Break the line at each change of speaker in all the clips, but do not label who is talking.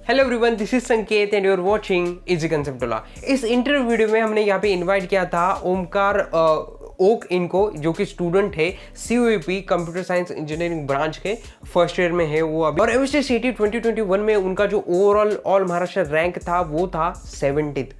Hello everyone, this is Sanket and you are watching easy concept वाला। इस interview video में हमने यहाँ पे इनवाइट किया था ओमकार ओक इनको, जो कि स्टूडेंट है COEP computer science engineering branch के फर्स्ट ईयर में है वो अभी। और एमएसटी सीटी 2021 में उनका जो ओवरऑल ऑल महाराष्ट्र रैंक था वो था 70।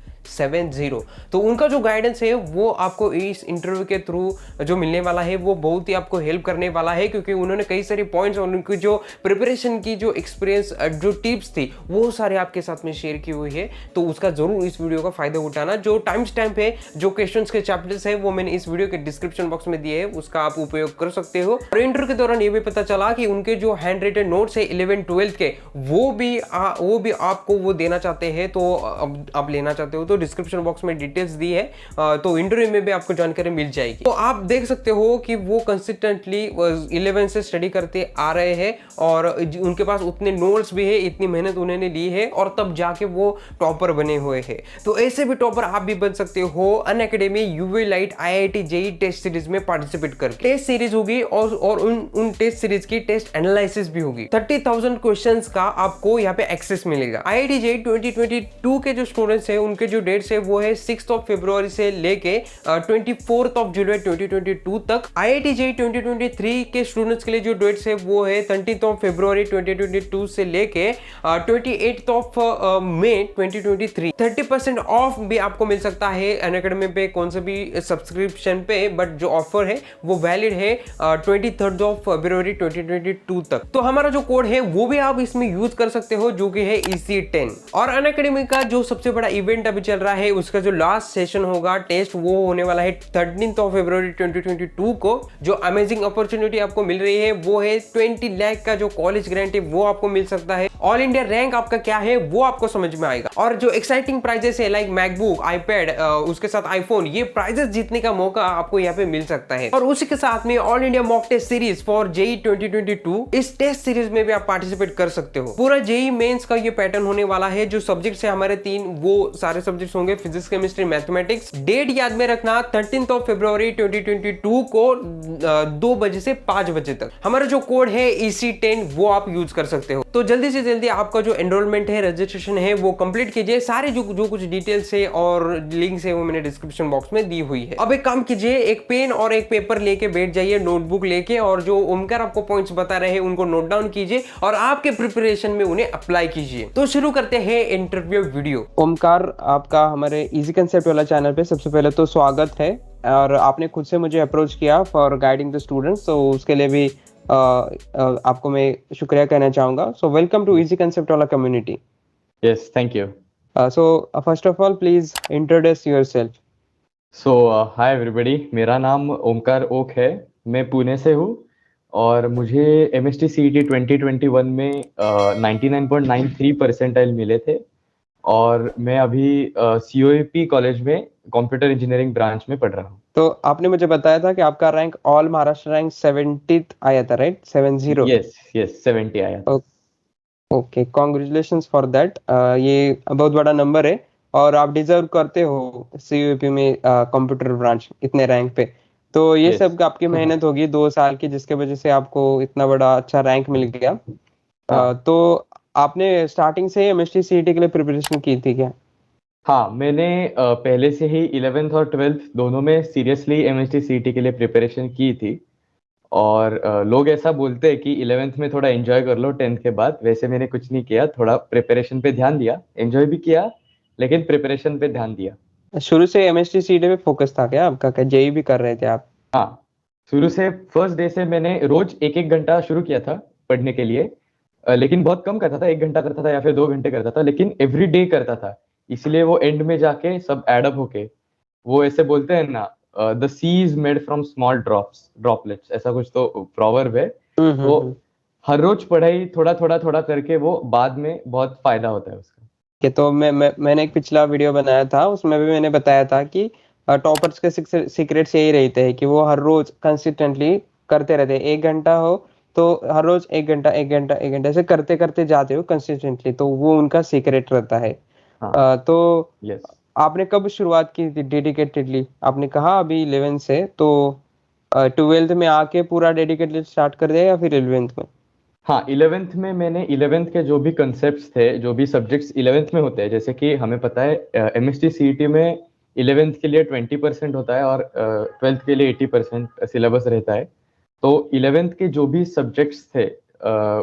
तो उनका जो गाइडेंस है वो आपको इस इंटरव्यू के थ्रू जो मिलने वाला है वो बहुत ही आपको हेल्प करने वाला है, क्योंकि उन्होंने कई सारे पॉइंट्स और उनकी जो प्रिपरेशन की जो एक्सपीरियंस जो टिप्स थी वो सारे आपके साथ में शेयर की हुई है। तो उसका जरूर इस वीडियो का फायदा उठाना। जो टाइम स्टैम्प है, जो क्वेश्चंस के चैप्टर्स है वो मैंने इस वीडियो के डिस्क्रिप्शन बॉक्स में दिए है, उसका आप उपयोग कर सकते हो। और इंटरव्यू के दौरान ये भी पता चला कि उनके जो हैंड रिटन नोट्स है 11-12 के वो भी आपको वो देना चाहते हैं, तो आप लेना चाहते हो तो डिस्क्रिप्शन बॉक्स में डिटेल्स दी है, तो इंटरव्यू में भी आपको जानकारी मिल जाएगी। तो आप देख सकते हो कि वो कंसिस्टेंटली 11 से स्टडी करते आ रहे हैं और उनके पास उतने नोट्स भी है, इतनी मेहनत उन्होंने ली है और तब जाके वो टॉपर बने हुए हैं। तो ऐसे भी टॉपर आप भी बन सकते हो Unacademy UV light IIT JEE test series में पार्टिसिपेट करके। टेस्ट सीरीज होगी और उन टेस्ट सीरीज की टेस्ट एनालिसिस भी होगी। 30,000 क्वेश्चंस का आपको यहाँ पे एक्सेस मिलेगा। IIT JEE 2022 के जो स्टूडेंट्स हैं उनके जो डेट्स है वो है 6 फरवरी से लेके 24 जुलाई 2022 तक। IIT JEE 2023 के स्टूडेंट्स के लिए जो डेट्स है वो है 30 फरवरी 2022 से लेके 28 मई 2023। 30% ऑफ भी आपको मिल सकता है अनअकैडमी पे कौन सा भी सब्सक्रिप्शन पे, बट जो ऑफर है वो वैलिड है 23 फरवरी 2022 तक। तो हमारा जो कोड है वो भी आप इसमें यूज कर सकते हो, जो कि है EC10। और अनअकैडमी का जो सबसे बड़ा इवेंट अभी चल रहा है उसका जो लास्ट सेशन होगा टेस्ट वो होने वाला है 13 फरवरी 2022 को। जो अमेजिंग अपॉर्चुनिटी आपको मिल रही है वो है 20 लाख का जो कॉलेज ग्रांट है वो आपको मिल सकता है। ऑल इंडिया रैंक आपका क्या है वो आपको समझ में आएगा। और जो एक्साइटिंग प्राइजेस है लाइक मैकबुक, आईपैड, उसके साथ आईफोन, ये प्राइजेस जीतने का मौका आपको यहाँ पे मिल सकता है। और उसी के साथ में all India mock test series for JEE 2022, इस टेस्ट सीरीज में भी आप पार्टिसिपेट कर सकते हो। पूरा JEE मेंस का ये पैटर्न होने वाला है। जो सब्जेक्ट्स है हमारे 3, वो सारे सब्जेक्ट्स होंगे फिजिक्स, केमिस्ट्री, मैथमेटिक्स। डेट याद में रखना 13 फरवरी 2022 को 2 बजे से 5 बजे तक। हमारा जो कोड है EC10 वो आप यूज कर सकते हो। तो जल्दी से जल्दी आपका जो एनरोलमेंट है, रजिस्ट्रेशन है वो कंप्लीट कीजिए। सारे जो कुछ डिटेल्स है और लिंक्स है वो मैंने डिस्क्रिप्शन बॉक्स में दी हुई है। अब एक काम कीजिए, एक पेन और एक पेपर लेके बैठ जाइए, नोटबुक लेके, और जो ओमकार आपको पॉइंट्स बता रहे हैं उनको नोट डाउन कीजिए और आपके प्रिपरेशन में उन्हें अप्लाई कीजिए। तो शुरू करते हैं इंटरव्यू वीडियो। ओमकार, आपका हमारे इजी कंसेप्ट वाला चैनल पे सबसे पहले तो स्वागत है, और आपने खुद से मुझे अप्रोच किया फॉर गाइडिंग द स्टूडेंट्स, तो उसके लिए भी आपको मैं शुक्रिया कहना चाहूंगा। So welcome to easy concept वाला community.
Yes, thank you.
So first of all please introduce yourself.
So, hi everybody. मेरा नाम ओमकार ओक है। मैं पुणे से हूँ और मुझे MST CET 2021 में 99.93 परसेंटाइल मिले थे और मैं अभी COEP कॉलेज में कंप्यूटर इंजीनियरिंग ब्रांच में पढ़ रहा हूँ।
तो आपने मुझे बताया था कि आपका rank all Maharashtra rank 70th आया था, राइट? 70।
Yes, 70 आया था।
Okay, congratulations for that. ये बहुत बड़ा नंबर है और आप डिजर्व करते हो COEP में कंप्यूटर ब्रांच इतने रैंक पे। तो ये
Yes.
सब आपकी मेहनत होगी 2 साल की, जिसके वजह से आपको इतना बड़ा अच्छा रैंक मिल गया। तो आपने स्टार्टिंग से MST CET के लिए प्रिपरेशन की थी क्या?
हाँ, मैंने पहले से ही 11th और 12th दोनों में सीरियसली MST CET के लिए प्रिपरेशन की थी। और लोग ऐसा बोलते हैं कि 11th में थोड़ा एंजॉय कर लो 10th के बाद। वैसे मैंने कुछ नहीं किया, थोड़ा प्रिपरेशन पे ध्यान दिया, एंजॉय भी किया लेकिन प्रिपरेशन पे ध्यान दिया।
शुरू से MST CET पे फोकस था क्या आपका? क्या JEE भी कर रहे थे आप?
हाँ, शुरू से फर्स्ट डे से मैंने रोज 1-1 घंटा शुरू किया था पढ़ने के लिए, लेकिन बहुत कम करता था, 1 घंटा करता था या फिर 2 घंटे करता था, लेकिन एवरी डे करता था। इसलिए वो एंड में जाके सब एडअप होके, वो ऐसे बोलते हैं ना, the sea is made from small droplets, ऐसा कुछ तो प्रोवर्ब है। तो हर रोज पढ़ाई थोड़ा थोड़ा करके वो बाद में बहुत फायदा होता है उसका।
कि तो मैंने एक पिछला वीडियो बनाया था, उसमें भी मैंने बताया था कि टॉपर्स के सीक्रेट्स यही रहते हैं कि वो हर रोज कंसिस्टेंटली करते रहते हैं। 1 घंटा हो तो हर रोज 1 घंटा ऐसे करते करते जाते हो कंसिस्टेंटली, तो वो उनका सीक्रेट रहता है।
हाँ,
तो
यस।
आपने कब शुरुआत की थी डेडिकेटेडली? आपने कहा अभी 11 से, तो 12th में आके पूरा डेडिकेटेडली स्टार्ट कर दिया या फिर 11th में?
हाँ, 11th में मैंने 11th के जो भी कंसेप्ट्स थे, जो भी सब्जेक्ट्स 11th में होते हैं, जैसे कि हमें पता है एमएसटी सीईटी में 11th के लिए 20% होता है और 12th के लिए 80% सिलेबस रहता है। तो 11th के जो भी सब्जेक्ट्स थे,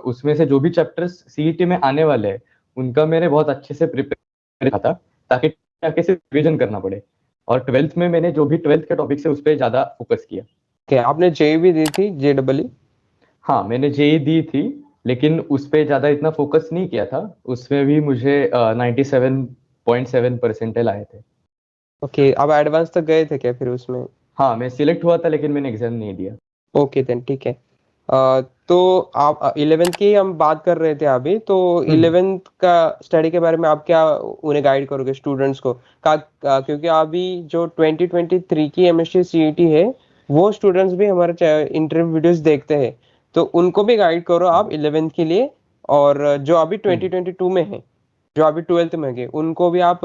उसमें से जो भी चैप्टर्स सीईटी में आने वाले हैं, उनका मैंने बहुत अच्छे से प्रिपेयर किया था, ताकि आगे से रिवीजन करना पड़े। और 12th में मैंने जो भी 12th के टॉपिक्स है उस पर ज्यादा फोकस किया।
क्या आपने जेई भी दी थी, JEE?
हाँ, मैंने जेई दी थी, लेकिन उस पे ज्यादा इतना फोकस नहीं किया था। उसमें भी मुझे 97.7 परसेंटाइल आए थे।
ओके, अब एडवांस तक गए थे क्या फिर उसमें?
हाँ, मैं सिलेक्ट हुआ था, लेकिन मैंने एग्जाम नहीं दिया।
ओके देन, ठीक है। तो आप 11th की हम बात कर रहे थे अभी, तो
हम्म।
11th का स्टडी के बारे में आप क्या उन्हें गाइड करोगे स्टूडेंट्स को? क्योंकि अभी जो 2023 की एमएससी सीईटी है, वो स्टूडेंट्स भी हमारे इंटरव्यू वीडियोस देखते हैं, तो उनको भी गाइड करो आप 11th के लिए। और जो अभी
हम्म।
2022 में है, जो अभी 12th में गए, उनको भी आप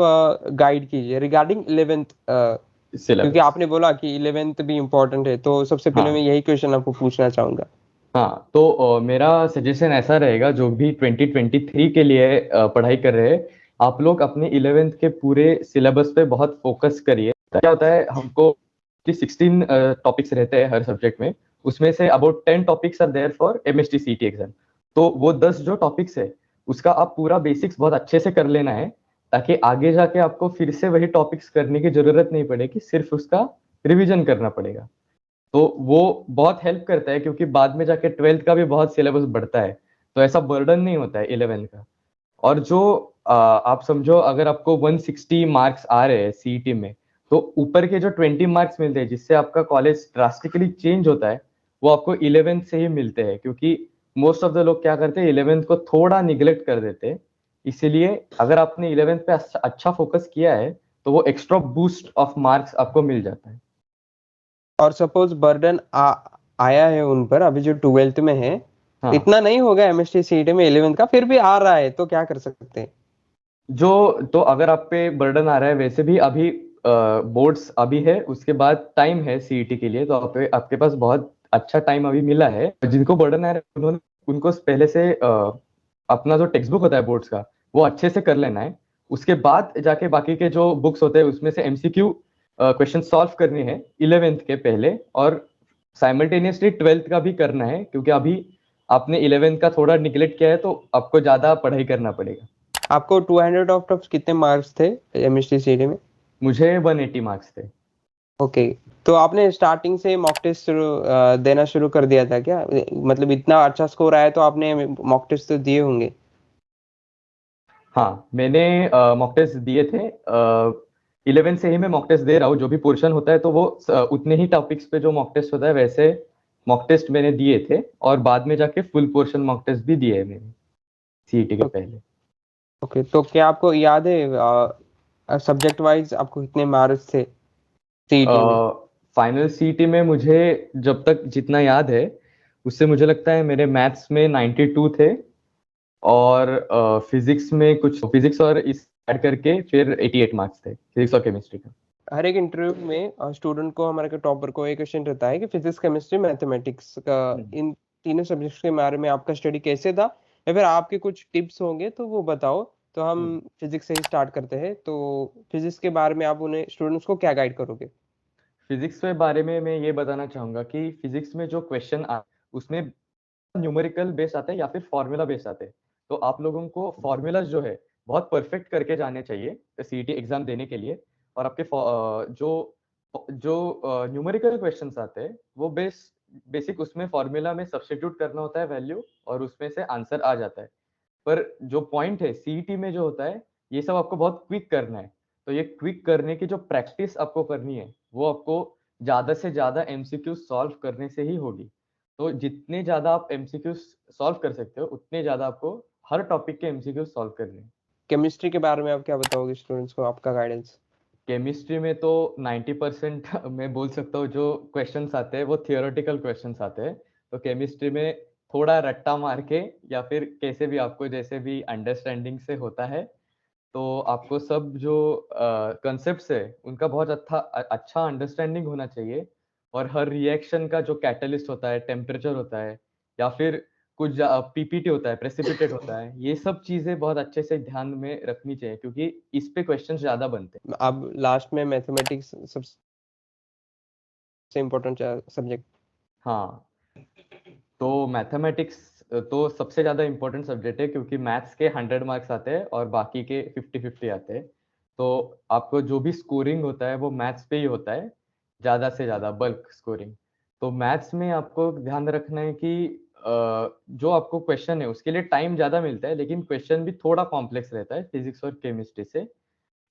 गाइड कीजिए रिगार्डिंग 11th। क्योंकि
सिलेबस।
आपने बोला कि 11th भी इम्पोर्टेंट है, तो सबसे पहले मैं
हाँ।
यही क्वेश्चन आपको पूछना चाहूंगा।
हाँ, तो मेरा सजेशन ऐसा रहेगा, जो भी 2023 के लिए पढ़ाई कर रहे हैं, आप लोग अपने 11th के पूरे सिलेबस पे बहुत फोकस करिए। क्या होता है, हमको कि 16 टॉपिक्स रहते हैं हर सब्जेक्ट में, उसमें से about 10 topics are there for MST CT exam. तो वो 10 जो टॉपिक्स है, उसका आप पूरा बेसिक्स बहुत अच्छे से कर लेना है, ताकि आगे जाके आपको फिर से वही टॉपिक्स करने की जरूरत नहीं पड़ेगी, सिर्फ उसका रिवीजन करना पड़ेगा। तो वो बहुत हेल्प करता है, क्योंकि बाद में जाके 12th का भी बहुत सिलेबस बढ़ता है, तो ऐसा बर्डन नहीं होता है 11th का। और जो आप समझो, अगर आपको 160 मार्क्स आ रहे हैं सीईटी में, तो ऊपर के जो 20 मार्क्स मिलते हैं, जिससे आपका कॉलेज ड्रास्टिकली चेंज होता है, वो आपको 11th से ही मिलते हैं। क्योंकि मोस्ट ऑफ द लोग क्या करते हैं, 11th को थोड़ा निग्लेक्ट कर देते हैं। इसीलिए अगर आपने 11th पे अच्छा फोकस किया है, तो वो एक्स्ट्रा बूस्ट ऑफ मार्क्स आपको मिल जाता है।
और सपोज बर्डन आया है उन पर, अभी जो 12th में है,
हाँ।
इतना नहीं होगा एमएसटी सीईटी में 11th का, फिर भी आ रहा है, तो क्या कर सकते हैं?
जो तो अगर आप पे बर्डन आ रहा है, वैसे भी अभी बोर्ड्स अभी है, उसके बाद टाइम है सीईटी के लिए, तो आपके पास बहुत अच्छा टाइम अभी मिला है। जिनको बर्डन आ रहा है, उन्होंने उनको पहले से अपना जो टेक्स्ट बुक होता है बोर्ड्स का, वो अच्छे से कर लेना है। उसके बाद जाके बाकी के जो बुक्स होते हैं, उसमें से एमसीक्यू क्वेश्चन सॉल्व करने हैं 11th के पहले, और साइमल्टेनियसली 12th का भी करना है, क्योंकि अभी आपने 11th का थोड़ा निगलेक्ट किया है, तो आपको ज्यादा पढ़ाई करना पड़ेगा।
आपको 200 आउट ऑफ कितने मार्क्स थे एमएसटी सीईटी में?
मुझे 180 मार्क्स थे।
ओके। तो आपने स्टार्टिंग से मॉक टेस्ट देना शुरू कर दिया था क्या? मतलब इतना अच्छा स्कोर आया तो आपने मॉक टेस्ट तो दिए होंगे।
हाँ, मैंने मॉक टेस्ट दिए थे। 11 से ही मैं मॉक टेस्ट दे रहा हूँ। जो भी पोर्शन होता है, तो वो उतने ही टॉपिक्स पे जो मॉक टेस्ट होता है, वैसे मॉक टेस्ट मैंने दिए थे, और बाद में जाके फुल पोर्शन मॉक टेस्ट भी दिए है मैंने सीईटी के पहले।
ओके, तो क्या आपको याद है सब्जेक्ट वाइज आपको कितने मार्क्स थे सीईटी में?
फाइनल सीईटी में मुझे जब तक जितना याद है, उससे मुझे लगता है मेरे मैथ्स में 92 थे, और फिजिक्स में कुछ, फिजिक्स और इस ऐड करके फिर 88 मार्क्स थे, फिजिक्स और केमिस्ट्री का।
हर एक इंटरव्यू में स्टूडेंट को, हमारे टॉपर को एक क्वेश्चन रहता है कि फिजिक्स, केमिस्ट्री, मैथमेटिक्स का,
हम्म।
इन तीनों सब्जेक्ट्स के बारे में आपका स्टडी कैसे था, या फिर आपके कुछ टिप्स होंगे तो वो बताओ। तो हम
हम्म।
फिजिक्स से ही स्टार्ट करते हैं। तो फिजिक्स के बारे में आप उन्हें, स्टूडेंट्स को क्या गाइड करोगे?
फिजिक्स के बारे में मैं ये बताना चाहूंगा कि फिजिक्स में जो क्वेश्चन आ, उसमें न्यूमेरिकल बेस आते हैं या फिर फॉर्मूला बेस आते हैं। तो आप लोगों को फॉर्मूलाज जो है, बहुत परफेक्ट करके जाने चाहिए सीईटी एग्जाम देने के लिए। और आपके जो जो न्यूमेरिकल क्वेश्चंस आते हैं, वो बेसिक उसमें फॉर्मूला में सब्स्टिट्यूट करना होता है वैल्यू, और उसमें से आंसर आ जाता है। पर जो पॉइंट है सीईटी में जो होता है, ये सब आपको बहुत क्विक करना है। तो ये क्विक करने की जो प्रैक्टिस आपको करनी है, वो आपको ज्यादा से ज्यादा एमसीक्यू सॉल्व करने से ही होगी। तो जितने ज्यादा आप एमसीक्यू सॉल्व कर सकते हो, उतने ज्यादा आपको हर टॉपिक के एमसीक्यू सॉल्व करने हैं।
केमिस्ट्री के बारे में आप क्या बताओगे स्टूडेंट्स को, आपका गाइडेंस?
केमिस्ट्री में तो 90% मैं बोल सकता हूँ, जो क्वेश्चंस आते हैं वो थियोरेटिकल क्वेश्चंस आते हैं। तो केमिस्ट्री में थोड़ा रट्टा मार के, या फिर कैसे भी आपको जैसे भी अंडरस्टैंडिंग से होता है, तो आपको सब जो कंसेप्ट्स है, उनका बहुत अच्छा अच्छा अंडरस्टैंडिंग होना चाहिए। और हर रिएक्शन का जो कैटलिस्ट होता है, टेम्परेचर होता है, या फिर कुछ पीपीटी होता है, प्रेसिपिटेट होता है, ये सब चीजें बहुत अच्छे से ध्यान में रखनी चाहिए क्योंकि इस पे क्वेश्चन ज्यादा बनते हैं।
अब लास्ट में मैथमेटिक्स सबसे इम्पोर्टेंट सब्जेक्ट।
हाँ, तो मैथमेटिक्स तो सबसे ज्यादा इम्पोर्टेंट सब्जेक्ट है क्योंकि मैथ्स के 100 मार्क्स आते हैं और बाकी के 50-50 आते हैं। तो आपको जो भी स्कोरिंग होता है वो मैथ्स पे ही होता है, ज्यादा से ज्यादा बल्क स्कोरिंग। तो मैथ्स में आपको ध्यान रखना है कि जो आपको क्वेश्चन है उसके लिए टाइम ज्यादा मिलता है, लेकिन क्वेश्चन भी थोड़ा कॉम्प्लेक्स रहता है फिजिक्स और केमिस्ट्री से।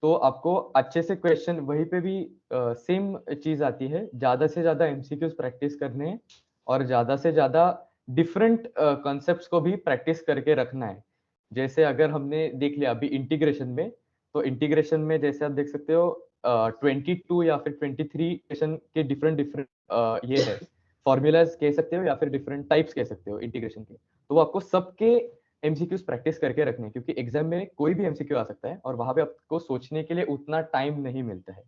तो आपको अच्छे से क्वेश्चन वहीं पे भी सेम चीज आती है, ज्यादा से ज्यादा एमसीक्यूज प्रैक्टिस करने हैं और ज्यादा से ज्यादा डिफरेंट कॉन्सेप्ट्स को भी प्रैक्टिस करके रखना है। जैसे अगर हमने देख लिया अभी इंटीग्रेशन में, तो इंटीग्रेशन में जैसे आप देख सकते हो 22 या फिर 23 क्वेश्चन के डिफरेंट डिफरेंट ये है, फॉर्मूलाज कह सकते हो या फिर डिफरेंट टाइप्स कह सकते हो इंटीग्रेशन के। तो वो आपको सबके एमसीक्यूज प्रैक्टिस करके रखने हैं क्योंकि एग्जाम में कोई भी एमसीक्यू आ सकता है और वहां पे आपको सोचने के लिए उतना टाइम नहीं मिलता है,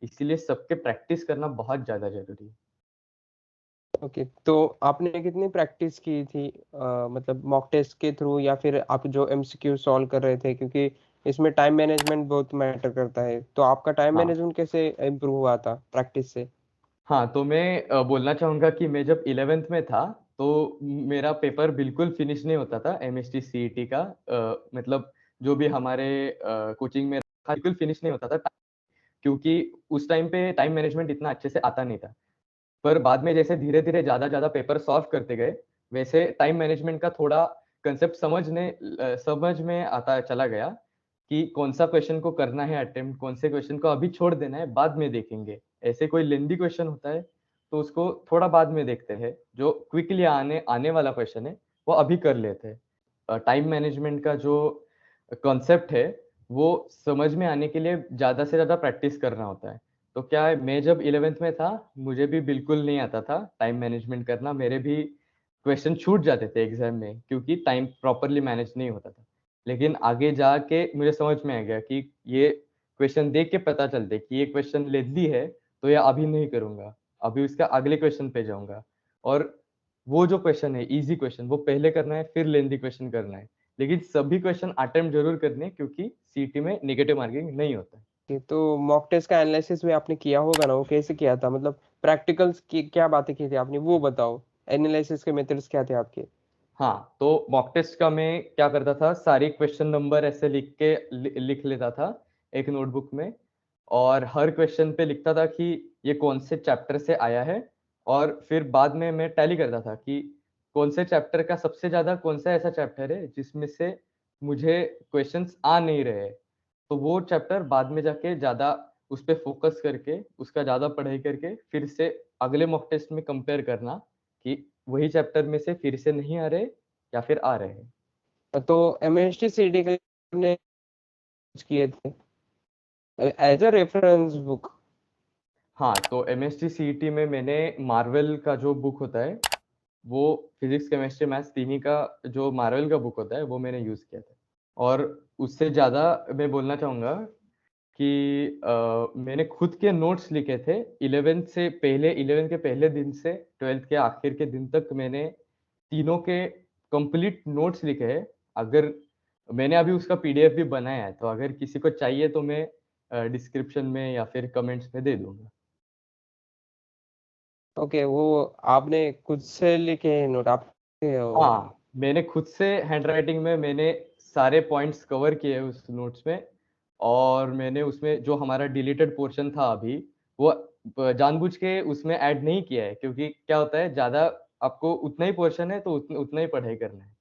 इसीलिए सबके प्रैक्टिस करना बहुत ज्यादा जरूरी है।
ओके, तो आपने कितनी प्रैक्टिस की थी, मतलब मॉक टेस्ट के थ्रू या फिर आप जो एमसीक्यू सॉल्व कर रहे थे, क्योंकि इसमें टाइम मैनेजमेंट बहुत मैटर करता है, तो आपका टाइम
हाँ
मैनेजमेंट कैसे इम्प्रूव हुआ था प्रैक्टिस से?
हाँ, तो मैं बोलना चाहूंगा कि मैं जब 11th में था तो मेरा पेपर बिल्कुल फिनिश नहीं होता था एमएसटी सीईटी का। मतलब जो भी हमारे कोचिंग में रखा, बिल्कुल फिनिश नहीं होता था क्योंकि उस टाइम पे टाइम मैनेजमेंट इतना अच्छे से आता नहीं था। पर बाद में जैसे धीरे धीरे ज्यादा ज्यादा पेपर सॉल्व करते गए, वैसे टाइम मैनेजमेंट का थोड़ा कंसेप्ट समझ में आता चला गया कि कौन सा क्वेश्चन को करना है अटेम्प्ट, कौन से क्वेश्चन को अभी छोड़ देना है बाद में देखेंगे। ऐसे कोई लेंदी क्वेश्चन होता है तो उसको थोड़ा बाद में देखते हैं, जो क्विकली आने आने वाला क्वेश्चन है वो अभी कर लेते हैं। टाइम मैनेजमेंट का जो कॉन्सेप्ट है वो समझ में आने के लिए ज्यादा से ज्यादा प्रैक्टिस करना होता है। तो क्या है, मैं जब 11th में था मुझे भी बिल्कुल नहीं आता था टाइम मैनेजमेंट करना, मेरे भी क्वेश्चन छूट जाते थे एग्जाम में क्योंकि टाइम प्रॉपरली मैनेज नहीं होता था। लेकिन आगे जाके मुझे समझ में आ गया कि ये क्वेश्चन देख के पता चलते कि ये क्वेश्चन लेंदी है तो ये अभी नहीं करूंगा, अभी उसका अगले क्वेश्चन पे जाऊंगा। और वो जो क्वेश्चन है इजी क्वेश्चन वो पहले करना है, फिर लेंदी क्वेश्चन करना है। लेकिन सभी क्वेश्चन अटेम्प्ट जरूर करने हैं क्योंकि सीटी में नेगेटिव मार्किंग नहीं होता है।
तो मॉक टेस्ट का एनालिसिस भी आपने किया होगा ना, वो कैसे किया था, मतलब प्रैक्टिकल्स की क्या बातें की थी आपने, वो बताओ। एनालिसिस के मेथड्स क्या थे आपके?
हाँ, तो मॉक टेस्ट का मैं क्या करता था, सारी क्वेश्चन नंबर ऐसे लिख लेता था एक नोटबुक में, और हर क्वेश्चन पे लिखता था कि ये कौन से चैप्टर से आया है। और फिर बाद में मैं टैली करता था कि कौन से चैप्टर का सबसे ज्यादा कौन सा ऐसा चैप्टर है जिसमें से मुझे क्वेश्चंस आ नहीं रहे, तो वो चैप्टर बाद में जाके ज्यादा उस पर फोकस करके उसका ज्यादा पढ़ाई करके फिर से अगले मॉक टेस्ट में कंपेयर करना कि वही चैप्टर में से फिर से नहीं आ रहे या फिर आ रहे हैं।
तो एमएसटी सीडी के लिए आपने कुछ किए थे एज अ रेफरेंस बुक?
हाँ, तो एमएसटी सीईटी में मैंने मार्वल का जो बुक होता है, वो फिजिक्स केमिस्ट्री मैथ्स तीनों का जो मार्वल का बुक होता है वो मैंने यूज किया था। और उससे ज्यादा मैं बोलना चाहूंगा कि मैंने खुद के नोट्स लिखे थे 11th के पहले दिन से 12th के आखिर के दिन तक मैंने तीनों के कंप्लीट नोट्स लिखे हैं। अगर मैंने अभी उसका पीडीएफ भी बनाया है तो अगर किसी को चाहिए तो मैं डिस्क्रिप्शन में या फिर कमेंट्स में दे दूंगा।
ओके, वो आपने खुद से लिखे हैं नोट आप?
हाँ, मैंने खुद से हैंडराइटिंग में मैंने सारे पॉइंट्स कवर किए उस नोट्स में। और मैंने उसमें जो हमारा डिलीटेड पोर्शन था अभी, वो जानबूझ के उसमें ऐड नहीं किया है क्योंकि क्या होता है, ज्यादा आपको उतना ही पोर्शन है तो उतना ही पढ़ाई करना है।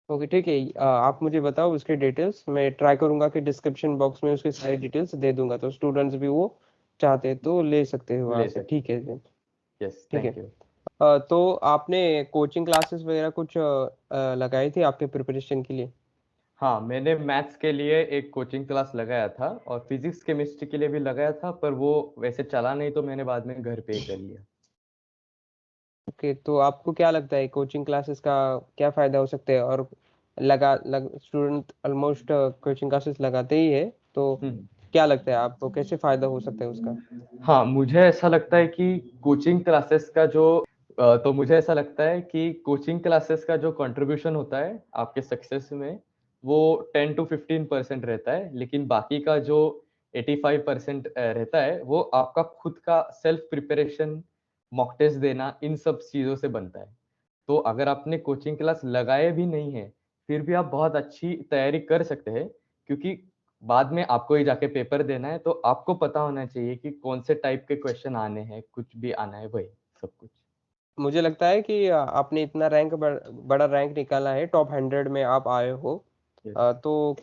ओके, ठीक है। आप मुझे बताओ उसके डिटेल्स, मैं ट्राई करूंगा कि डिस्क्रिप्शन बॉक्स में उसकी सारी डिटेल्स दे दूंगा, तो स्टूडेंट्स भी वो चाहते हैं तो ले सकते हैं वहाँ
ले
से।
सकते।
ठीक है जी।
यस,
ठीक है।
Thank you.
तो आपने कोचिंग क्लासेस वगैरह कुछ लगाई थी आपके प्रिपरेशन के लिए?
हाँ, मैंने मैथ्स के लिए एक कोचिंग क्लास लगाया था और फिजिक्स केमिस्ट्री के लिए भी लगाया था, पर वो वैसे चला नहीं तो मैंने बाद में घर पे ही कर लिया।
ओके, तो आपको क्या लगता है कोचिंग क्लासेस का क्या फायदा हो सकता है? और स्टूडेंट ऑलमोस्ट कोचिंग क्लासेस लगाते ही है, तो
हम्म।
क्या लगता है आपको कैसे फायदा हो सकता है उसका?
हाँ, मुझे ऐसा लगता है कि कोचिंग क्लासेस का जो तो मुझे ऐसा लगता है कि कोचिंग क्लासेस का जो कंट्रीब्यूशन होता है आपके सक्सेस में, वो 10 to 15% रहता है, लेकिन बाकी का जो 85% रहता है, वो आपका खुद का सेल्फ प्रिपरेशन, मॉक टेस्ट देना, इन सब चीज़ों से बनता है। तो अगर आपने कोचिंग क्लास लगाए भी नहीं है, फिर भी आप बहुत अच्छी तैयारी कर सकते हैं, क्योंकि बाद में आपको ही जाके पेपर देना है, तो आपको पता होना चाहिए कि कौन से टाइप के क्वेश्चन आने हैं, कुछ भी आना है, वही सब कुछ।
मुझे लगता है कि आपने इतना बड़ा रैंक निकाला है, टॉप 100 में आप आए हो।
यस।
तो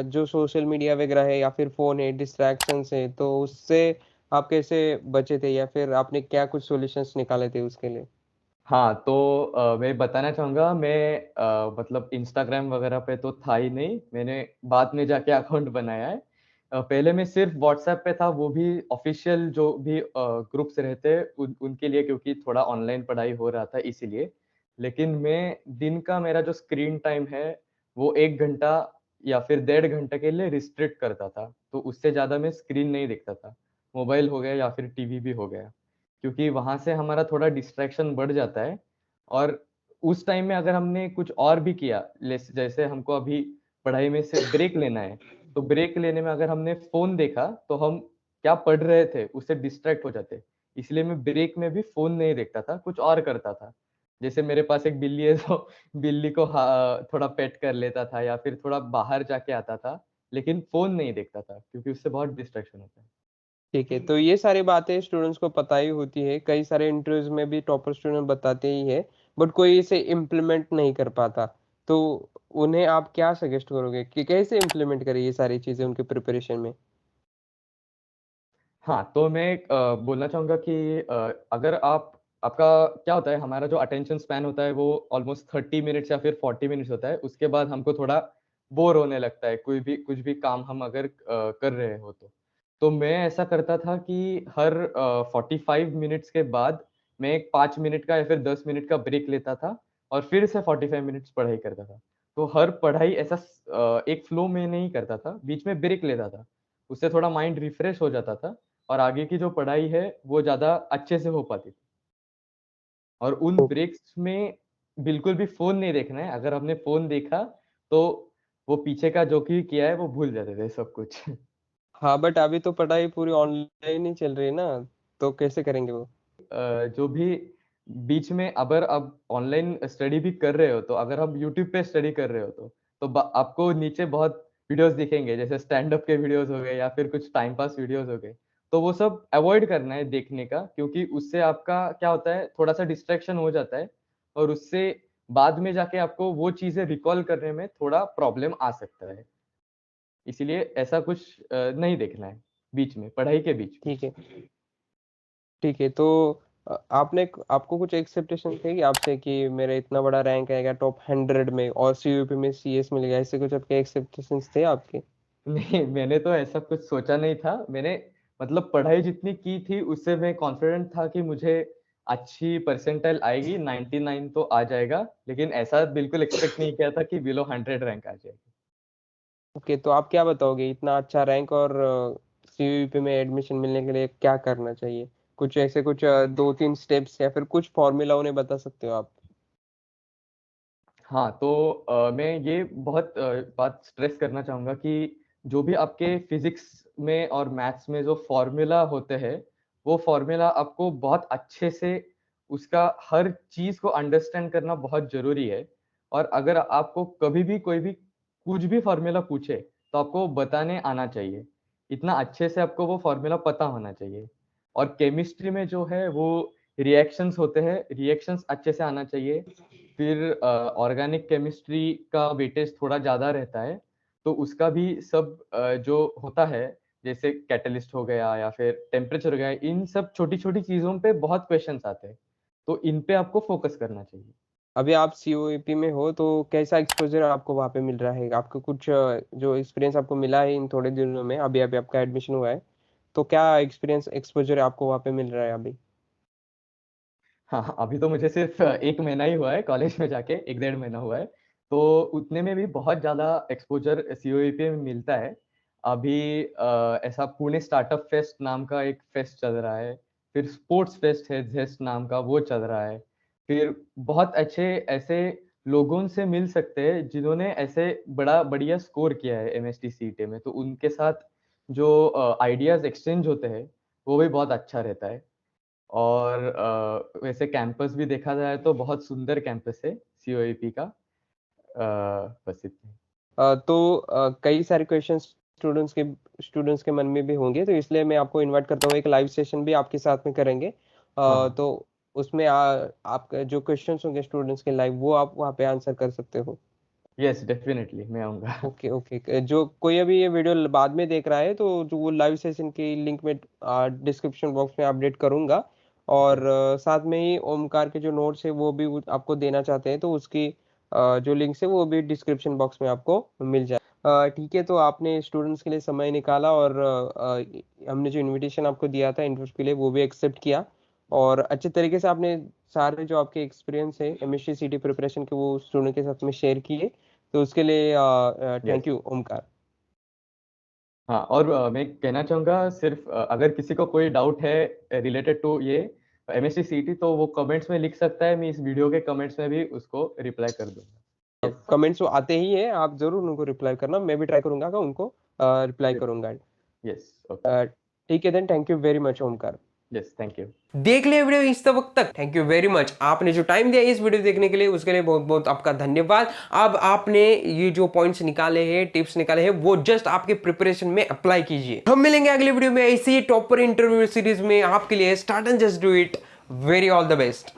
जो सोशल मीडिया वगैरह है या फिर फोन है, डिस्ट्रैक्शंस है, तो उससे आप कैसे बचे थे, या फिर आपने क्या कुछ सॉल्यूशंस निकाले थे उसके लिए?
हाँ, तो मैं बताना चाहूँगा, मैं मतलब इंस्टाग्राम वगैरह पे तो था ही नहीं, मैंने बाद में जाके अकाउंट बनाया है। पहले मैं सिर्फ़ व्हाट्सऐप पे था, वो भी ऑफ़िशियल जो भी ग्रुप्स रहते हैं उनके लिए, क्योंकि थोड़ा ऑनलाइन पढ़ाई हो रहा था इसीलिए। लेकिन मैं दिन का मेरा जो स्क्रीन टाइम है, वो 1 घंटा या फिर 1.5 घंटे के लिए रिस्ट्रिक्ट करता था, तो उससे ज़्यादा मैं स्क्रीन नहीं देखता था। मोबाइल हो गया या फिर टीवी भी हो गया। क्योंकि वहाँ से हमारा थोड़ा डिस्ट्रैक्शन बढ़ जाता है, और उस टाइम में अगर हमने कुछ और भी किया, जैसे हमको अभी पढ़ाई में से ब्रेक लेना है, तो ब्रेक लेने में अगर हमने फ़ोन देखा, तो हम क्या पढ़ रहे थे, उससे डिस्ट्रैक्ट हो जाते। इसलिए मैं ब्रेक में भी फ़ोन नहीं देखता था, कुछ और करता था। जैसे मेरे पास एक बिल्ली है, तो बिल्ली को थोड़ा पेट कर लेता था या फिर थोड़ा बाहर जाके आता था, लेकिन फ़ोन नहीं देखता था, क्योंकि उससे बहुत डिस्ट्रैक्शन होता है।
ठीक है, तो ये सारी बातें स्टूडेंट्स को पता ही होती है, कई सारे इंटरव्यूज में भी टॉपर स्टूडेंट बताते ही है, बट कोई इसे इम्प्लीमेंट नहीं कर पाता। तो उन्हें आप क्या सजेस्ट करोगे कि कैसे इम्प्लीमेंट करें ये सारी चीजें उनके प्रिपरेशन में?
हाँ, तो मैं बोलना चाहूँगा कि अगर आपका क्या होता है, हमारा जो अटेंशन स्पैन होता है, वो ऑलमोस्ट 30 मिनट्स या फिर 40 मिनट्स होता है। उसके बाद हमको थोड़ा बोर होने लगता है, कोई भी कुछ भी काम हम अगर कर रहे हो तो। तो मैं ऐसा करता था कि हर 45 मिनट्स के बाद मैं एक 5 मिनट का या फिर 10 मिनट का ब्रेक लेता था, और फिर से 45 मिनट्स पढ़ाई करता था। तो हर पढ़ाई ऐसा एक फ्लो में नहीं करता था, बीच में ब्रेक लेता था। उससे थोड़ा माइंड रिफ्रेश हो जाता था, और आगे की जो पढ़ाई है, वो ज़्यादा अच्छे से हो पाती थी। और उन
तो
ब्रेक्स में बिल्कुल भी फ़ोन नहीं देखना है, अगर हमने फ़ोन देखा, तो वो पीछे का जो कि किया है, वो भूल जाते थे सब कुछ।
हाँ, बट अभी तो पढ़ाई पूरी ऑनलाइन ही चल रही है ना, तो कैसे करेंगे वो?
जो भी बीच में अगर आप ऑनलाइन स्टडी भी कर रहे हो, तो अगर आप यूट्यूब पे स्टडी कर रहे हो, तो आपको नीचे बहुत वीडियोस दिखेंगे, जैसे स्टैंड अप के वीडियोस हो गए या फिर कुछ टाइम पास वीडियोस हो गए। तो वो सब अवॉइड करना है देखने का, क्योंकि उससे आपका क्या होता है, थोड़ा सा डिस्ट्रैक्शन हो जाता है, और उससे बाद में जाके आपको वो चीजें रिकॉल करने में थोड़ा प्रॉब्लम आ सकता है। इसीलिए ऐसा कुछ नहीं देखना है बीच में, पढ़ाई के बीच में।
ठीक है। ठीक है, तो आपको कुछ एक्सपेक्टेशन थे कि आपसे कि मेरा इतना बड़ा रैंक आएगा टॉप 100 में और सीयूपी में सीएस मिलेगा, ऐसे कुछ आपके एक्सपेक्टेशंस थे आपके?
नहीं, मैंने तो ऐसा कुछ सोचा नहीं था। मैंने मतलब पढ़ाई जितनी की थी, उससे मैं कॉन्फिडेंट था कि मुझे अच्छी परसेंटाइल आएगी, 99 तो आ जाएगा। लेकिन ऐसा बिल्कुल एक्सपेक्ट नहीं किया था कि बिलो 100 रैंक आ जाएगी।
ओके, तो आप क्या बताओगे, इतना अच्छा रैंक और सीयूपी में एडमिशन मिलने के लिए क्या करना चाहिए? कुछ ऐसे कुछ 2-3 स्टेप्स या फिर कुछ फॉर्मूला उन्हें बता सकते हो आप?
हाँ, तो मैं ये बहुत बात स्ट्रेस करना चाहूँगा कि जो भी आपके फिज़िक्स में और मैथ्स में जो फ़ॉर्मूला होते हैं, वो फ़ॉर्मूला आपको बहुत अच्छे से उसका हर चीज़ को अंडरस्टैंड करना बहुत ज़रूरी है। और अगर आपको कभी भी कोई भी कुछ भी फ़ॉर्मूला पूछे, तो आपको बताने आना चाहिए। इतना अच्छे से आपको वो फ़ॉर्मूला पता होना चाहिए। और केमिस्ट्री में जो है, वो रिएक्शंस होते हैं, रिएक्शंस अच्छे से आना चाहिए। फिर ऑर्गेनिक केमिस्ट्री का वेटेज थोड़ा ज़्यादा रहता है, तो उसका भी सब जो होता है, जैसे कैटलिस्ट हो गया या फिर टेम्परेचर हो गया, इन सब छोटी-छोटी चीज़ों पे बहुत क्वेश्चन्स आते हैं, तो इन पे आपको फ़ोकस करना चाहिए।
अभी आप सीओईपी में हो, तो कैसा एक्सपोजर आपको वहाँ पे मिल रहा है? आपको कुछ जो एक्सपीरियंस आपको मिला है इन थोड़े दिनों में, अभी अभी आपका एडमिशन हुआ है, तो क्या एक्सपीरियंस एक्सपोजर आपको वहाँ पे मिल रहा है अभी?
हाँ, हाँ, अभी तो मुझे सिर्फ़ 1 महीना ही हुआ है कॉलेज में जाके, 1 डेढ़ महीना हुआ है, तो उतने में भी बहुत ज़्यादा एक्सपोज़र सीओईपी में मिलता है। अभी ऐसा पुणे स्टार्टअप फेस्ट नाम का एक फेस्ट चल रहा है, फिर स्पोर्ट्स फेस्ट है जेस्ट नाम का, वो चल रहा है। फिर बहुत अच्छे ऐसे लोगों से मिल सकते हैं जिन्होंने ऐसे बड़ा बढ़िया स्कोर किया है एमएसटी सीईटी में, तो उनके साथ जो आइडियाज एक्सचेंज होते हैं वो भी बहुत अच्छा रहता है। और वैसे कैंपस भी देखा जाए तो बहुत सुंदर कैंपस है सीओईपी का। बस इतना।
कई सारे क्वेश्चंस स्टूडेंट्स के मन में भी होंगे, तो इसलिए मैं आपको इनवाइट करता हूँ, एक लाइव सेशन भी आपके साथ में करेंगे।
हाँ हाँ।
तो उसमें आपका जो क्वेश्चंस होंगे स्टूडेंट्स के लाइव, वो आप वहाँ पे आंसर कर सकते हो।
यस डेफिनेटली मैं आऊँगा।
ओके ओके, जो कोई अभी ये वीडियो बाद में देख रहा है, तो जो वो लाइव सेशन की लिंक में डिस्क्रिप्शन बॉक्स में अपडेट करूंगा। और साथ में ही ओमकार के जो नोट्स है वो भी आपको देना चाहते हैं, तो उसकी जो लिंक्स है वो भी डिस्क्रिप्शन बॉक्स में आपको मिल जाए। ठीक है, तो आपने स्टूडेंट्स के लिए समय निकाला, और हमने जो इनविटेशन आपको दिया था इंटरव्यू के लिए वो भी एक्सेप्ट किया, और अच्छे तरीके से आपने सारे जो आपके एक्सपीरियंस है एमएससी सीटी प्रिपरेशन के वो स्टूडेंट के साथ में शेयर किए, तो उसके लिए थैंक
यस।
यू ओमकार।
हाँ, और मैं कहना चाहूँगा सिर्फ अगर किसी को कोई डाउट है रिलेटेड टू ये एमएससी सीईटी, तो वो कमेंट्स में लिख सकता है, मैं इस वीडियो के कमेंट्स में भी उसको रिप्लाई कर दूंगा। यस।
कमेंट्स वो आते ही है, आप जरूर उनको रिप्लाई करना, मैं भी ट्राई करूंगा कि उनको रिप्लाई करूंगा।
यस। ओके।
ठीक है then, thank you very much Omkar.
Yes, thank you.
देख लिया वीडियो इस वक्त तक, थैंक यू वेरी मच। आपने जो टाइम दिया इस वीडियो देखने के लिए, उसके लिए बहुत बहुत आपका धन्यवाद। अब आपने ये जो पॉइंट्स निकाले हैं, टिप्स निकाले हैं, वो जस्ट आपके प्रिपरेशन में अप्लाई कीजिए। हम मिलेंगे अगले वीडियो में ऐसी टॉपर इंटरव्यू सीरीज में आपके लिए। Start and just do it. Very all the best.